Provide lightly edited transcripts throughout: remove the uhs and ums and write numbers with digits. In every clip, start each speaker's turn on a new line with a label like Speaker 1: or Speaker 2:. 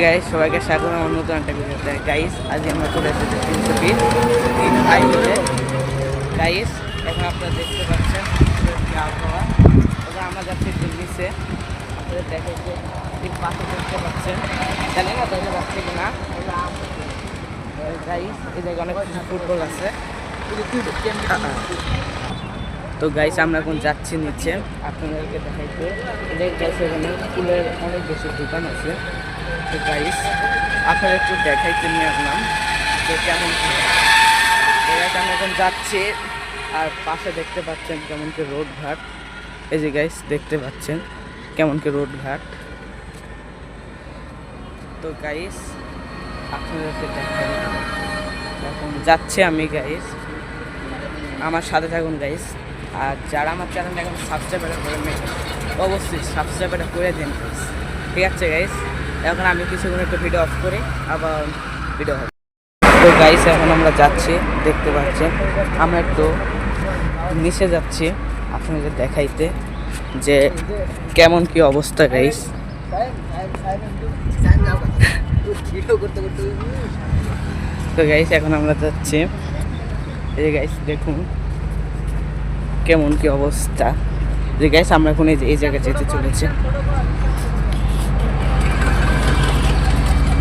Speaker 1: Guys সবাইকে স্বাগত আমার নতুন একটা ভিডিওতে। গাইস আজ আমরা চলে এসেছি 300 ফিট 3 হাই বলে। গাইস এখন আপনারা দেখতে পাচ্ছেন কি আবহাওয়া। ওটা আমরা যাচ্ছি একটু নিচে, আপনাদের দেখাইতে ঠিক পাশে দেখতে পাচ্ছেন, জানি না দেখা যাচ্ছে কিনা। গাইস এই জায়গায় অনেক কিছু ফুটবল আছে। তো গাইস আমরা এখন যাচ্ছি নিচে আপনাদেরকে দেখাইতে। গাইস এখানে ফুলের অনেক বেশি দোকান আছে। তো গাইস আপনারা একটু দেখাইতে নিয়ে আসলাম যে কেমন কি। আমরা এখন যাচ্ছি আর পাশে দেখতে পাচ্ছেন কেমন কি রোড ঘাট। এই যে গাইস দেখতে পাচ্ছেন কেমন কি রোড ঘাট। তো গাইস আপনাদেরকে দেখাই এখন যাচ্ছে আমি। গাইস আমার সাথে থাকুন গাইস। আর যারা আমার চ্যানেলটা এখন সাবস্ক্রাইব করেন অবশ্যই সাবস্ক্রাইবটা করে দিন গাইস, ঠিক আছে গাইস। এখন আমি কিছুক্ষণ একটু ভিডিও অফ করি, আবার ভিডিও হবে। তো গাইস এখন আমরা যাচ্ছি, দেখতে পাচ্ছেন আমরা একটু নিচে যাচ্ছি আপনাদের দেখাইতে যে কেমন কি অবস্থা গাইস। তো গাইস এখন আমরা যাচ্ছি, এই যে গাইস দেখুন কেমন কি অবস্থা। যে গাইস আমরা এখন এই জায়গায় যেতে চলেছি।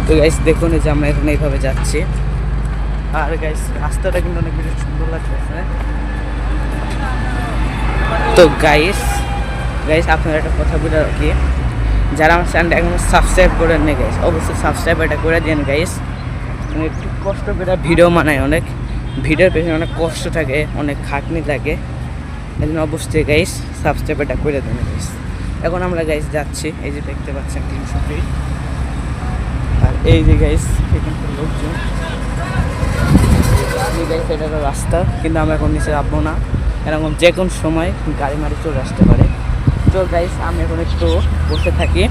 Speaker 1: তো গাইস দেখুন এই যে আমরা এখন এইভাবে যাচ্ছি। আর গাইস রাস্তাটা কিন্তু অনেক বেশি সুন্দর লাগতেছে। তো গাইস আপনারা একটা কথা বলে রাখি, যারা আমার চ্যানেলটা এখন সাবস্ক্রাইব করেন না গাইস অবশ্যই সাবস্ক্রাইব এটা করে দিন গাইস। একটু কষ্ট করে ভিডিও বানায়, অনেক ভিডিওর পেছনে অনেক কষ্ট থাকে, অনেক খাটনি লাগে। এই জন্য অবশ্যই গাইস সাবস্ক্রাইব এটা করে দেন গাইস। এখন আমরা গাইস যাচ্ছি, এই যে দেখতে পাচ্ছেন 300 ফিট। আর এই যে গাইস এখানকার লোকজন, এই গাইস এটা একটা রাস্তা, কিন্তু আমরা এখন নিচে যাবো না, এরকম যে কোনো সময় গাড়ি মারি চলে আসতে পারে। তো গাইস আমি এখন একটু বসে থাকি,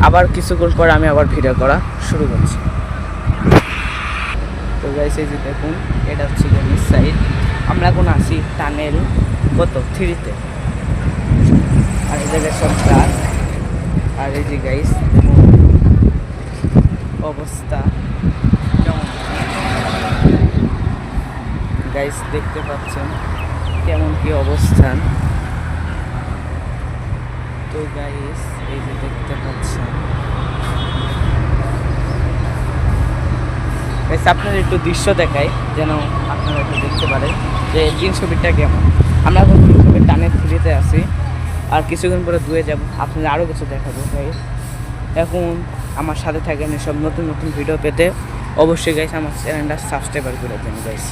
Speaker 1: আবার কিছুক্ষণ পর আমি আবার ভিডিও করা শুরু করছি। তো গাইস এই যে দেখুন এটা হচ্ছে নিচ সাইড, আমরা এখন আসি টানেল কত 3-তে। আর এই জায়গায় সব গাছ। আর এই যে গাইস অবস্থা কেমন গাইস দেখতে পাচ্ছেন কেমন কি অবস্থান। তো গাইস এই যে দেখতে পাচ্ছেন গাইস আপনার একটু দৃশ্য দেখাই যেন আপনারা একটু দেখতে পারেন যে 300 ফিটটা কেমন। আমরা এখন 300 ফিট টানের 3-তে আছি, আর কিছুক্ষণ পরে 2-এ যাবো, আপনাদের আরও কিছু দেখাবো গাইস। এখন আমার সাথে থাকেন এসব নতুন নতুন ভিডিও পেতে। অবশ্যই গাইস আমার চ্যানেলটা সাবস্ক্রাইব করে দিন গাইস,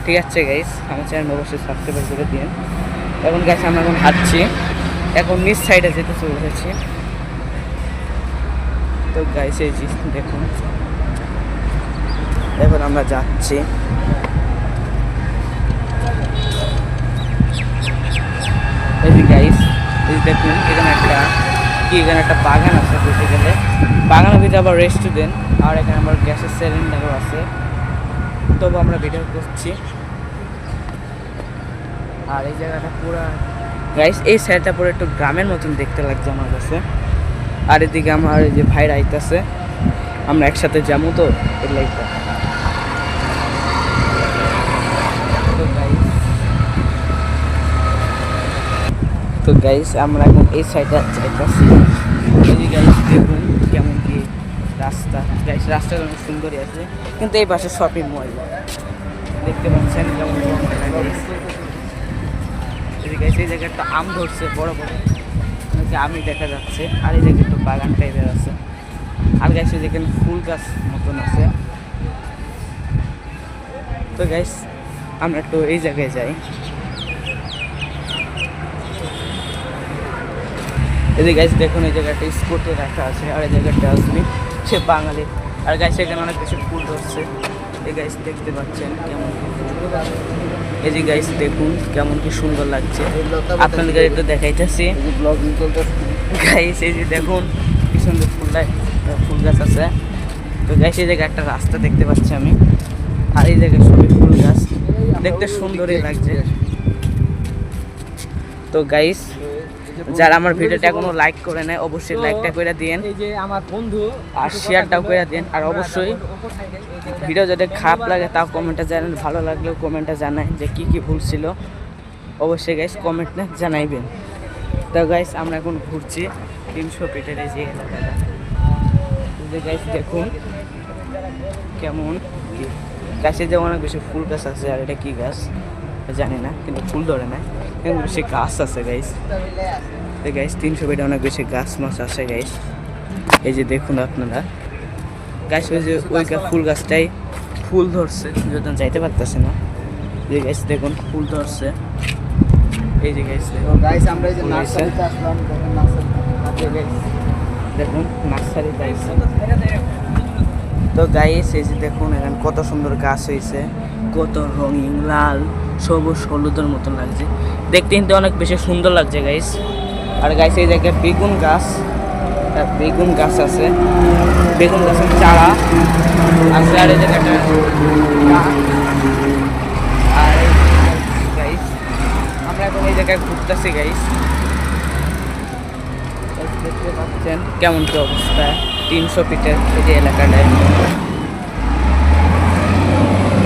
Speaker 1: ঠিক আছে গাইস। আমার চ্যানেল অবশ্যই সাবস্ক্রাইব করে দিন। এখন গাইস আমরা এখন হাঁটছি, এখন নিচ সাইডে যেতে চলে এসেছি। তো গাইস এই যে দেখুন এখন আমরা যাচ্ছি। এই যে গাইস এই দেখুন এখানে একটা বাগান আছে, বলতে গেলে বাগানের ভিতরে আবার রেস্টুরেন্ট, আর এখানে আবার গ্যাসের সিলিন্ডারও আছে। তবু আমরা ভিডিও করছি। আর এই জায়গাটা পুরো গাইস এই সাইডটা পুরো একটু গ্রামের মতন দেখতে লাগছে আমার কাছে। আর এদিকে আমার এই যে ভাইরা আইতাছে, আমরা একসাথে যাবো। তো এই লাইটটা তো গাইস আমরা এখন এই সাইডে যাচ্ছি। এই গাইস দেখুন কেমন কি রাস্তা। গাইস রাস্তাটা অনেক সুন্দরই আছে, কিন্তু এই পাশে শপিং মল দেখতে পাচ্ছেন কেমন। গাইস এই জায়গায় একটা আম ধরছে বড় বড়, আমই দেখা যাচ্ছে। আর এই জায়গায় একটু বাগান টাইপের আছে। আর গাইস যেখানে ফুল গাছ মতন আছে। তো গাইস আমরা একটু এই জায়গায় যাই। এই যে গাইস দেখুন এই জায়গাটা স্কুটি রাখা আছে, আর এই জায়গাটা আসবি সে বাঙালি। আর গাইস এখানে অনেক বেশি ফুল ধরছে। এই গাইস দেখতে পাচ্ছেন কেমন, এই যে গাইস দেখুন কেমন কি সুন্দর লাগছে। আপনাদের একটু দেখাইতেছি গাইস। এই যে দেখুন কি সুন্দর ফুল গাছ আছে। তো গাইস এই জায়গায় একটা রাস্তা দেখতে পাচ্ছি আমি, আর এই জায়গায় সবই ফুল গাছ, দেখতে সুন্দরই লাগছে। তো গাইস যারা আমার ভিডিওটা এখনো লাইক করে নেয় অবশ্যই লাইকটা করে দিয়েন,
Speaker 2: এই যে আমার বন্ধু
Speaker 1: আর শেয়ারটাও করে দিন। আর অবশ্যই ভিডিও যদি খারাপ লাগে তাও কমেন্টে জানান, ভালো লাগলেও কমেন্টে জানাই যে কি কি ভুল ছিল, অবশ্যই গাইস কমেন্টে জানাইবেন। তো গাইস আমরা এখন ঘুরছি 300 ফিটের এই যে এলাকাটা, গাইস দেখুন কেমন গাছে যে অনেক বেশি ফুল গাছ আছে। আর এটা কি গাছ জানি না, কিন্তু ফুল ধরে না, এমন বেশি গাছ আছে গাইস। তো গাইস 300 ফিটে অনেক বেশি গাছ মাছ আছে গাইস। এই যে দেখুন আপনারা গাছ, ওই যে ওই ফুল গাছটাই ফুল ধরছে, যখন যাইতে পারতেছে না। যে গাছ দেখুন ফুল ধরছে, এই যে গাছ
Speaker 2: গাইস আমরা এই যে নার্সারিতে আসলাম,
Speaker 1: দেখুন নার্সারিতে আসছে। তো গাইস এই যে দেখুন এখানে কত সুন্দর গাছ হয়েছে, কত রঙিন লাল সবুজ হলুদের মতন লাগছে দেখতে, কিন্তু অনেক বেশি সুন্দর লাগছে গাইস। আর গাইস এই জায়গায় বেগুন গাছ আছে, বেগুন গাছের চারা আছে। আর এই জায়গাটা আর গাইস আমরা এখন এই জায়গায় ঘুরতেছি গাইস, দেখতে পাচ্ছেন কেমন কি অবস্থা 300 ফিটের এই যে এলাকাটায়।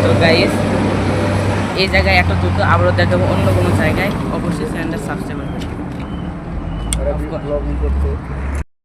Speaker 1: তো গাইস এই জায়গায় এত দ্রুত আবারও দেখাবো অন্য কোনো জায়গায়, অবশ্যই চ্যানেলটা সাবস্ক্রাইব করবেন।